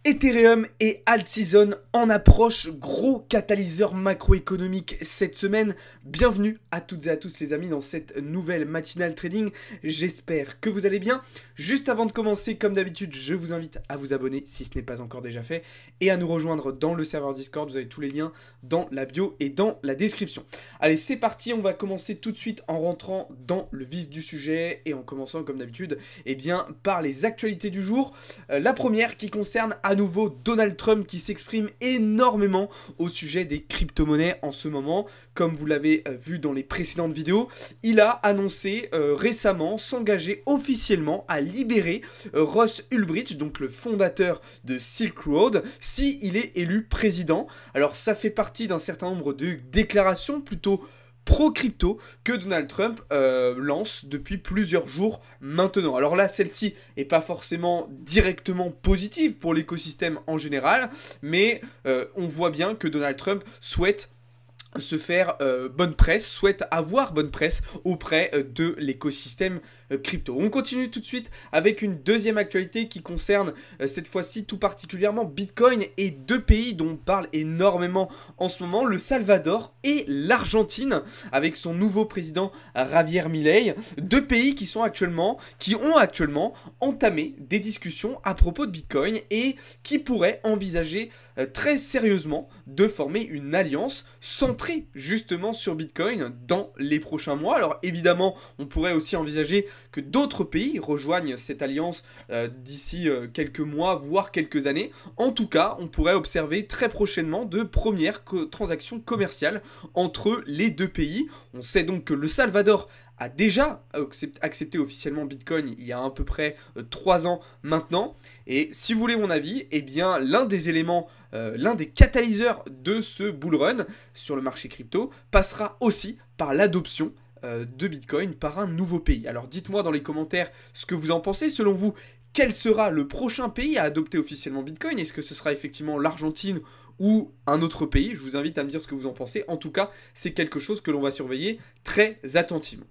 Ethereum et Altseason en approche, gros catalyseur macroéconomique cette semaine. Bienvenue à toutes et à tous les amis dans cette nouvelle matinale trading. J'espère que vous allez bien. Juste avant de commencer, comme d'habitude, je vous invite à vous abonner si ce n'est pas encore déjà fait et à nous rejoindre dans le serveur Discord. Vous avez tous les liens dans la bio et dans la description. Allez, c'est parti, on va commencer tout de suite en rentrant dans le vif du sujet et en commençant comme d'habitude par les actualités du jour. La première qui concerne à nouveau Donald Trump qui s'exprime énormément au sujet des crypto-monnaies en ce moment. Comme vous l'avez vu dans les précédentes vidéos, il a annoncé récemment s'engager officiellement à libérer Ross Ulbricht, donc le fondateur de Silk Road, s'il est élu président. Alors ça fait partie d'un certain nombre de déclarations plutôt pro-crypto que Donald Trump lance depuis plusieurs jours maintenant. Alors là, celle-ci n'est pas forcément directement positive pour l'écosystème en général, mais on voit bien que Donald Trump souhaite se faire bonne presse, souhaite avoir bonne presse auprès de l'écosystème crypto. On continue tout de suite avec une deuxième actualité qui concerne cette fois-ci tout particulièrement Bitcoin et deux pays dont on parle énormément en ce moment, le Salvador et l'Argentine avec son nouveau président Javier Milei, deux pays qui ont actuellement entamé des discussions à propos de Bitcoin et qui pourraient envisager très sérieusement de former une alliance centrée justement sur Bitcoin dans les prochains mois. Alors évidemment, on pourrait aussi envisager que d'autres pays rejoignent cette alliance d'ici quelques mois, voire quelques années. En tout cas, on pourrait observer très prochainement de premières transactions commerciales entre les deux pays. On sait donc que le Salvador a déjà accepté officiellement Bitcoin il y a à peu près 3 ans maintenant. Et si vous voulez mon avis, eh bien l'un des éléments, l'un des catalyseurs de ce bull run sur le marché crypto passera aussi par l'adoption de Bitcoin par un nouveau pays. Alors dites-moi dans les commentaires ce que vous en pensez. Selon vous, quel sera le prochain pays à adopter officiellement Bitcoin? Est-ce que ce sera effectivement l'Argentine ou un autre pays? Je vous invite à me dire ce que vous en pensez. En tout cas, c'est quelque chose que l'on va surveiller très attentivement.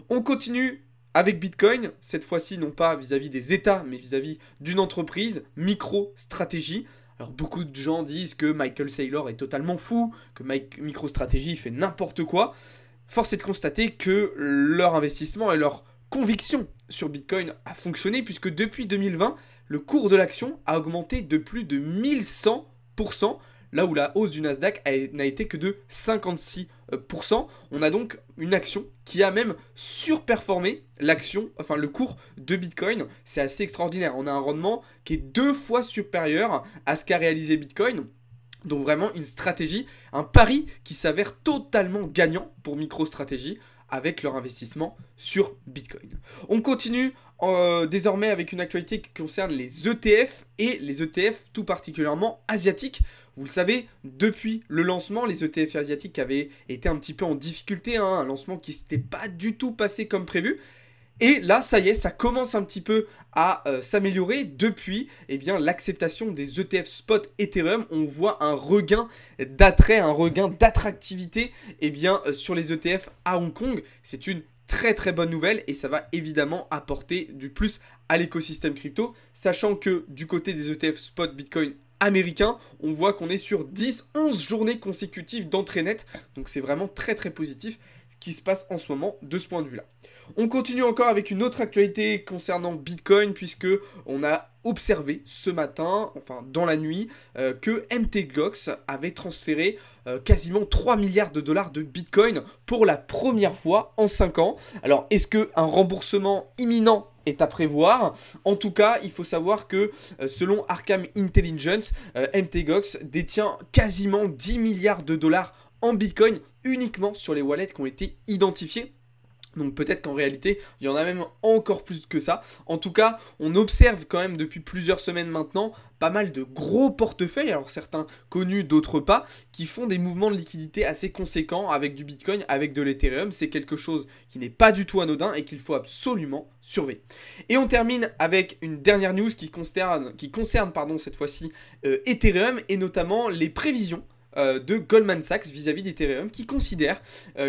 On continue avec Bitcoin, cette fois-ci non pas vis-à-vis des États, mais vis-à-vis d'une entreprise, MicroStrategy. Alors beaucoup de gens disent que Michael Saylor est totalement fou, que MicroStrategy fait n'importe quoi. Force est de constater que leur investissement et leur conviction sur Bitcoin a fonctionné puisque depuis 2020, le cours de l'action a augmenté de plus de 1100%, là où la hausse du Nasdaq n'a été que de 56%. On a donc une action qui a même surperformé le cours de Bitcoin. C'est assez extraordinaire. On a un rendement qui est 2 fois supérieur à ce qu'a réalisé Bitcoin. Donc vraiment une stratégie, un pari qui s'avère totalement gagnant pour MicroStrategy avec leur investissement sur Bitcoin. On continue désormais avec une actualité qui concerne les ETF et les ETF tout particulièrement asiatiques. Vous le savez, depuis le lancement, les ETF asiatiques avaient été un petit peu en difficulté, un lancement qui ne s'était pas du tout passé comme prévu. Et là, ça y est, ça commence un petit peu à s'améliorer depuis l'acceptation des ETF spot Ethereum. On voit un regain d'attrait, un regain d'attractivité sur les ETF à Hong Kong. C'est une très très bonne nouvelle et ça va évidemment apporter du plus à l'écosystème crypto, sachant que du côté des ETF spot Bitcoin américains, on voit qu'on est sur 10-11 journées consécutives d'entrée nette. Donc c'est vraiment très très positif ce qui se passe en ce moment de ce point de vue-là. On continue encore avec une autre actualité concernant Bitcoin puisque on a observé ce matin, enfin dans la nuit, que MTGOX avait transféré quasiment 3 milliards de dollars de Bitcoin pour la première fois en 5 ans. Alors est-ce qu'un remboursement imminent est à prévoir? En tout cas, il faut savoir que selon Arkham Intelligence, MTGOX détient quasiment 10 milliards de dollars en Bitcoin uniquement sur les wallets qui ont été identifiés. Donc peut-être qu'en réalité, il y en a même encore plus que ça. En tout cas, on observe quand même depuis plusieurs semaines maintenant pas mal de gros portefeuilles, alors certains connus, d'autres pas, qui font des mouvements de liquidité assez conséquents avec du Bitcoin, avec de l'Ethereum. C'est quelque chose qui n'est pas du tout anodin et qu'il faut absolument surveiller. Et on termine avec une dernière news qui concerne cette fois-ci Ethereum et notamment les prévisions de Goldman Sachs vis-à-vis d'Ethereum qui considère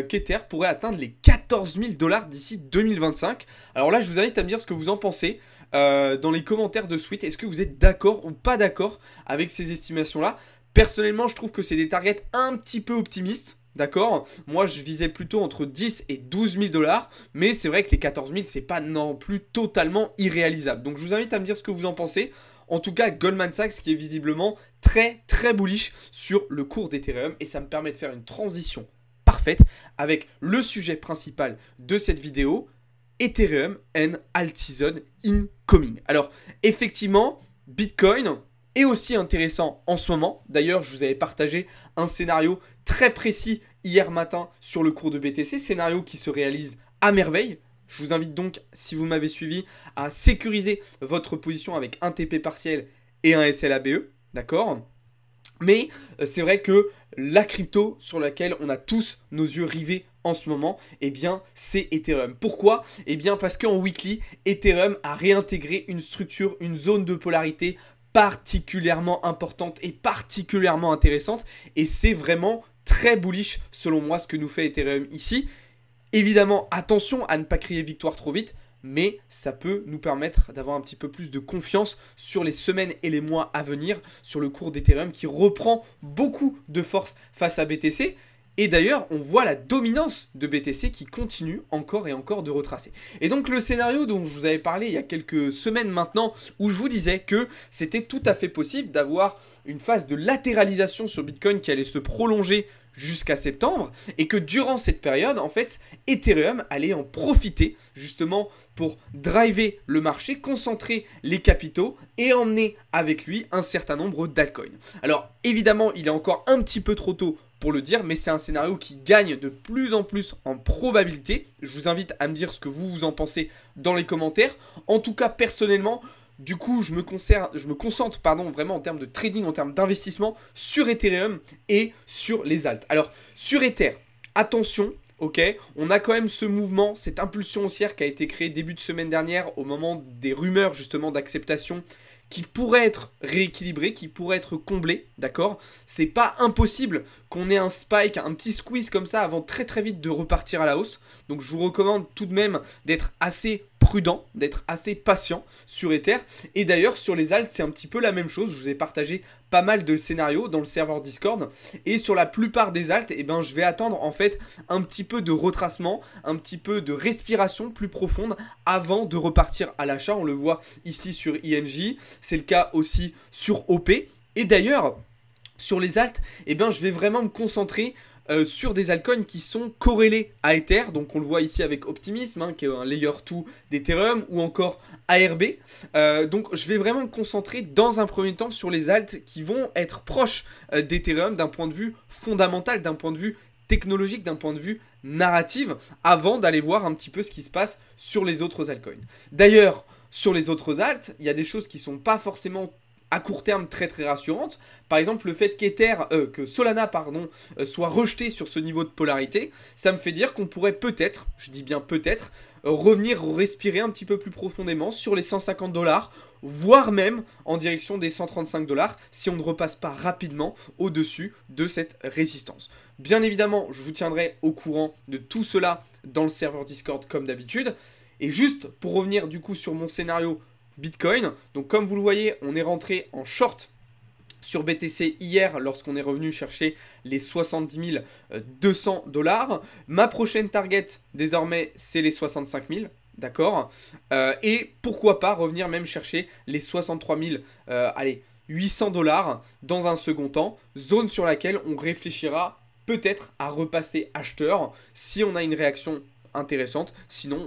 qu'Ether pourrait atteindre les 14 000 $ d'ici 2025. Alors là, je vous invite à me dire ce que vous en pensez. dans les commentaires de suite. Est-ce que vous êtes d'accord ou pas d'accord avec ces estimations-là? Personnellement, je trouve que c'est des targets un petit peu optimistes. D'accord? Moi, je visais plutôt entre 10 et 12 000 dollars. Mais c'est vrai que les 14 000, c'est pas non plus totalement irréalisable. Donc, je vous invite à me dire ce que vous en pensez. En tout cas, Goldman Sachs qui est visiblement très très bullish sur le cours d'Ethereum. Et ça me permet de faire une transition parfaite avec le sujet principal de cette vidéo. Ethereum and Altseason incoming. Alors, effectivement, Bitcoin est aussi intéressant en ce moment. D'ailleurs, je vous avais partagé un scénario très précis hier matin sur le cours de BTC, scénario qui se réalise à merveille. Je vous invite donc, si vous m'avez suivi, à sécuriser votre position avec un TP partiel et un SLABE, d'accord? Mais c'est vrai que la crypto sur laquelle on a tous nos yeux rivés en ce moment, eh bien, c'est Ethereum. Pourquoi? Eh bien, parce qu'en weekly, Ethereum a réintégré une structure, une zone de polarité particulièrement importante et particulièrement intéressante. Et c'est vraiment très bullish, selon moi, ce que nous fait Ethereum ici. Évidemment, attention à ne pas crier victoire trop vite, mais ça peut nous permettre d'avoir un petit peu plus de confiance sur les semaines et les mois à venir, sur le cours d'Ethereum qui reprend beaucoup de force face à BTC. Et d'ailleurs, on voit la dominance de BTC qui continue encore et encore de retracer. Et donc le scénario dont je vous avais parlé il y a quelques semaines maintenant, où je vous disais que c'était tout à fait possible d'avoir une phase de latéralisation sur Bitcoin qui allait se prolonger jusqu'à septembre, et que durant cette période, en fait, Ethereum allait en profiter justement pour driver le marché, concentrer les capitaux et emmener avec lui un certain nombre d'altcoins. Alors évidemment, il est encore un petit peu trop tôt pour le dire, mais c'est un scénario qui gagne de plus en plus en probabilité. Je vous invite à me dire ce que vous en pensez dans les commentaires. En tout cas, personnellement, du coup, je me concentre vraiment en termes de trading, en termes d'investissement sur Ethereum et sur les alts. Alors, sur Ether, attention, ok, on a quand même ce mouvement, cette impulsion haussière qui a été créée début de semaine dernière au moment des rumeurs justement d'acceptation qui pourrait être rééquilibré, qui pourrait être comblé, d'accord? C'est pas impossible qu'on ait un spike, un petit squeeze comme ça avant très très vite de repartir à la hausse. Donc je vous recommande tout de même d'être assez prudent, d'être assez patient sur Ether. Et d'ailleurs sur les alts c'est un petit peu la même chose, je vous ai partagé pas mal de scénarios dans le serveur Discord. Et sur la plupart des alts, eh ben, je vais attendre en fait un petit peu de retracement, un petit peu de respiration plus profonde avant de repartir à l'achat. On le voit ici sur INJ, c'est le cas aussi sur OP. Et d'ailleurs, sur les alts, eh ben, je vais vraiment me concentrer sur des altcoins qui sont corrélés à Ether. Donc on le voit ici avec Optimism, hein, qui est un layer 2 d'Ethereum, ou encore ARB. Donc je vais vraiment me concentrer dans un premier temps sur les alts qui vont être proches d'Ethereum d'un point de vue fondamental, d'un point de vue technologique, d'un point de vue narratif, avant d'aller voir un petit peu ce qui se passe sur les autres altcoins. D'ailleurs, sur les autres alts, il y a des choses qui ne sont pas forcément à court terme très très rassurante. Par exemple, le fait que Solana soit rejeté sur ce niveau de polarité, ça me fait dire qu'on pourrait peut-être, je dis bien peut-être, revenir respirer un petit peu plus profondément sur les 150 $, voire même en direction des 135 $ si on ne repasse pas rapidement au-dessus de cette résistance. Bien évidemment, je vous tiendrai au courant de tout cela dans le serveur Discord comme d'habitude. Et juste pour revenir du coup sur mon scénario Bitcoin, donc comme vous le voyez, on est rentré en short sur BTC hier lorsqu'on est revenu chercher les 70 200 $. Ma prochaine target désormais c'est les 65 000, d'accord, et pourquoi pas revenir même chercher les 63 800 $ dans un second temps, zone sur laquelle on réfléchira peut-être à repasser acheteur si on a une réaction intéressante. Sinon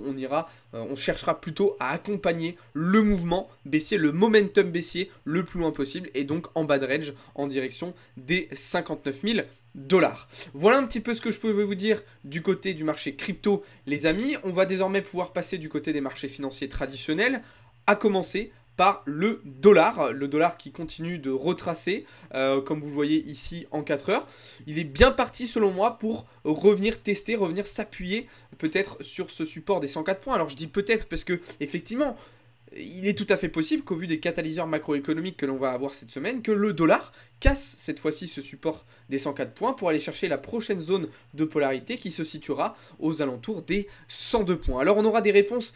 on cherchera plutôt à accompagner le mouvement baissier, le momentum baissier le plus loin possible, et donc en bas de range en direction des 59 000 $. Voilà un petit peu ce que je pouvais vous dire du côté du marché crypto, les amis. On va désormais pouvoir passer du côté des marchés financiers traditionnels, à commencer par le dollar qui continue de retracer, comme vous le voyez ici en 4 heures. Il est bien parti selon moi pour revenir tester, revenir s'appuyer peut-être sur ce support des 104 points. Alors je dis peut-être parce que effectivement, il est tout à fait possible qu'au vu des catalyseurs macroéconomiques que l'on va avoir cette semaine, que le dollar casse cette fois-ci ce support des 104 points pour aller chercher la prochaine zone de polarité qui se situera aux alentours des 102 points. Alors on aura des réponses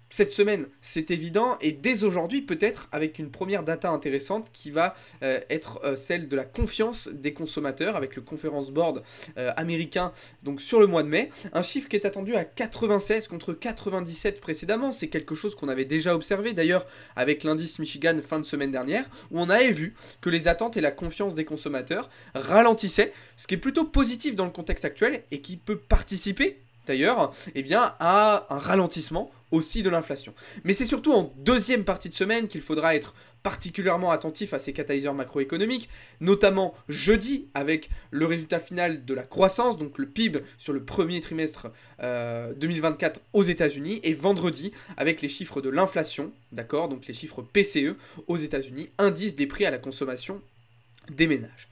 cette semaine, c'est évident, et dès aujourd'hui, peut-être, avec une première data intéressante qui va être celle de la confiance des consommateurs, avec le Conference Board américain, donc sur le mois de mai. Un chiffre qui est attendu à 96 contre 97 précédemment. C'est quelque chose qu'on avait déjà observé, d'ailleurs, avec l'indice Michigan fin de semaine dernière, où on avait vu que les attentes et la confiance des consommateurs ralentissaient, ce qui est plutôt positif dans le contexte actuel, et qui peut participer d'ailleurs, eh bien, à un ralentissement aussi de l'inflation. Mais c'est surtout en deuxième partie de semaine qu'il faudra être particulièrement attentif à ces catalyseurs macroéconomiques, notamment jeudi avec le résultat final de la croissance, donc le PIB sur le premier trimestre 2024 aux États-Unis, et vendredi avec les chiffres de l'inflation, d'accord, donc les chiffres PCE aux États-Unis, indice des prix à la consommation des ménages.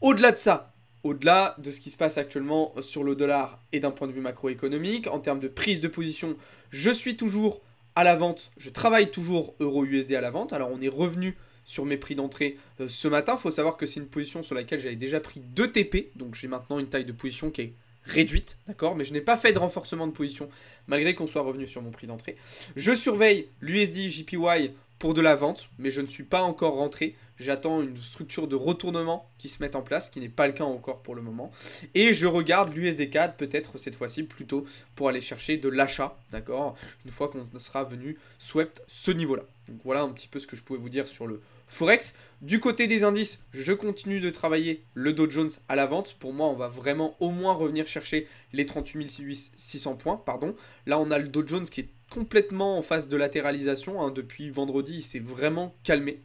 Au-delà de ça, au-delà de ce qui se passe actuellement sur le dollar et d'un point de vue macroéconomique, en termes de prise de position, je suis toujours à la vente, je travaille toujours euro-USD à la vente. Alors on est revenu sur mes prix d'entrée ce matin. Il faut savoir que c'est une position sur laquelle j'avais déjà pris 2 TP, donc j'ai maintenant une taille de position qui est réduite, d'accord, mais je n'ai pas fait de renforcement de position malgré qu'on soit revenu sur mon prix d'entrée. Je surveille l'USD JPY pour de la vente, mais je ne suis pas encore rentré. J'attends une structure de retournement qui se mette en place, ce qui n'est pas le cas encore pour le moment. Et je regarde l'USD CAD, peut-être cette fois-ci plutôt pour aller chercher de l'achat, d'accord, une fois qu'on sera venu swept ce niveau-là. Donc voilà un petit peu ce que je pouvais vous dire sur le Forex. Du côté des indices, je continue de travailler le Dow Jones à la vente. Pour moi, on va vraiment au moins revenir chercher les 38 600 points. Pardon. Là, on a le Dow Jones qui est complètement en phase de latéralisation. Hein. Depuis vendredi, il s'est vraiment calmé.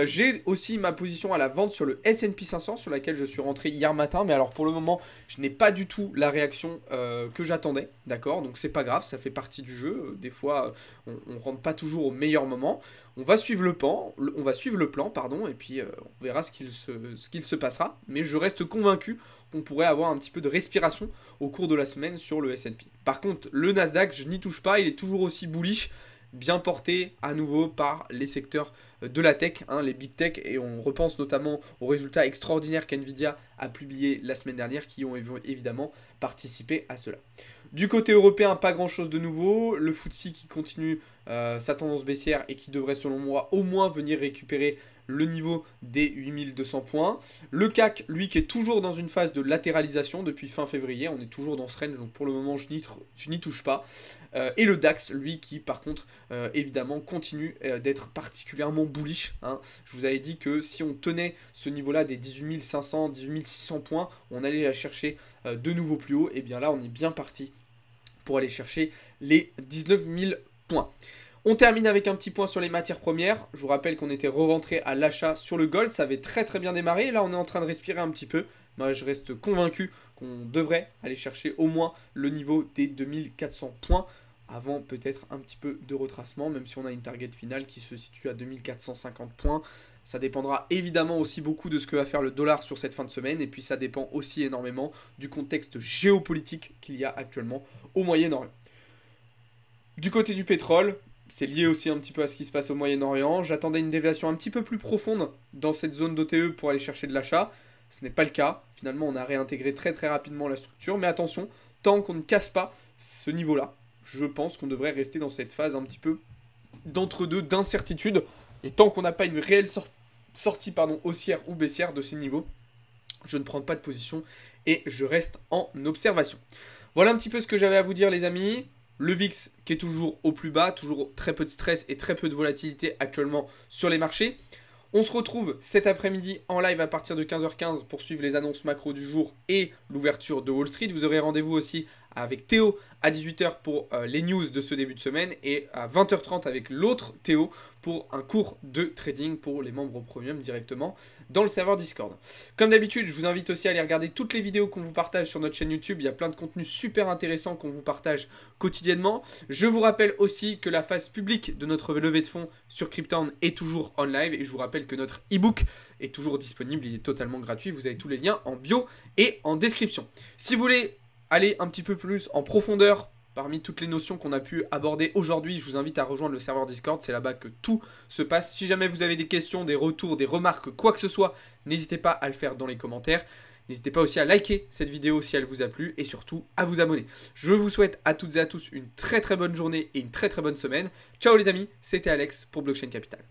J'ai aussi ma position à la vente sur le S&P 500 sur laquelle je suis rentré hier matin. Mais alors pour le moment, je n'ai pas du tout la réaction que j'attendais. D'accord, donc c'est pas grave, ça fait partie du jeu. Des fois, on ne rentre pas toujours au meilleur moment. On va suivre le plan, pardon, et puis on verra ce qu'il se passera. Mais je reste convaincu qu'on pourrait avoir un petit peu de respiration au cours de la semaine sur le S&P. Par contre, le Nasdaq, je n'y touche pas, il est toujours aussi bullish, bien porté à nouveau par les secteurs de la tech, hein, les big tech, et on repense notamment aux résultats extraordinaires qu'NVIDIA a publiés la semaine dernière qui ont évidemment participé à cela. Du côté européen, pas grand chose de nouveau, le FTSE qui continue sa tendance baissière et qui devrait selon moi au moins venir récupérer le niveau des 8200 points. Le CAC, lui, qui est toujours dans une phase de latéralisation depuis fin février. On est toujours dans ce range, donc pour le moment, je n'y touche pas. Et le DAX, lui, qui, par contre, évidemment, continue d'être particulièrement bullish. Hein. Je vous avais dit que si on tenait ce niveau-là des 18 500, 18 600 points, on allait la chercher de nouveau plus haut. Et bien là, on est bien parti pour aller chercher les 19 000 points. On termine avec un petit point sur les matières premières. Je vous rappelle qu'on était re-rentré à l'achat sur le gold. Ça avait très très bien démarré. Là, on est en train de respirer un petit peu. Moi, je reste convaincu qu'on devrait aller chercher au moins le niveau des 2400 points avant peut-être un petit peu de retracement, même si on a une target finale qui se situe à 2450 points. Ça dépendra évidemment aussi beaucoup de ce que va faire le dollar sur cette fin de semaine. Et puis ça dépend aussi énormément du contexte géopolitique qu'il y a actuellement au Moyen-Orient. Du côté du pétrole, c'est lié aussi un petit peu à ce qui se passe au Moyen-Orient. J'attendais une déviation un petit peu plus profonde dans cette zone d'OTE pour aller chercher de l'achat. Ce n'est pas le cas. Finalement, on a réintégré très très rapidement la structure. Mais attention, tant qu'on ne casse pas ce niveau-là, je pense qu'on devrait rester dans cette phase un petit peu d'entre-deux, d'incertitude. Et tant qu'on n'a pas une réelle sortie haussière ou baissière de ces niveaux, je ne prends pas de position et je reste en observation. Voilà un petit peu ce que j'avais à vous dire, les amis. Le VIX qui est toujours au plus bas, toujours très peu de stress et très peu de volatilité actuellement sur les marchés. On se retrouve cet après-midi en live à partir de 15h15 pour suivre les annonces macro du jour et l'ouverture de Wall Street. Vous aurez rendez-vous aussi avec Théo à 18h pour les news de ce début de semaine et à 20h30 avec l'autre Théo pour un cours de trading pour les membres premium directement dans le serveur Discord. Comme d'habitude, je vous invite aussi à aller regarder toutes les vidéos qu'on vous partage sur notre chaîne YouTube. Il y a plein de contenus super intéressants qu'on vous partage quotidiennement. Je vous rappelle aussi que la phase publique de notre levée de fonds sur Cryptown est toujours en live et je vous rappelle que notre e-book est toujours disponible. Il est totalement gratuit. Vous avez tous les liens en bio et en description. Si vous voulez aller un petit peu plus en profondeur parmi toutes les notions qu'on a pu aborder aujourd'hui, je vous invite à rejoindre le serveur Discord, c'est là-bas que tout se passe. Si jamais vous avez des questions, des retours, des remarques, quoi que ce soit, n'hésitez pas à le faire dans les commentaires. N'hésitez pas aussi à liker cette vidéo si elle vous a plu et surtout à vous abonner. Je vous souhaite à toutes et à tous une très très bonne journée et une très très bonne semaine. Ciao les amis, c'était Alex pour Blockchain Capital.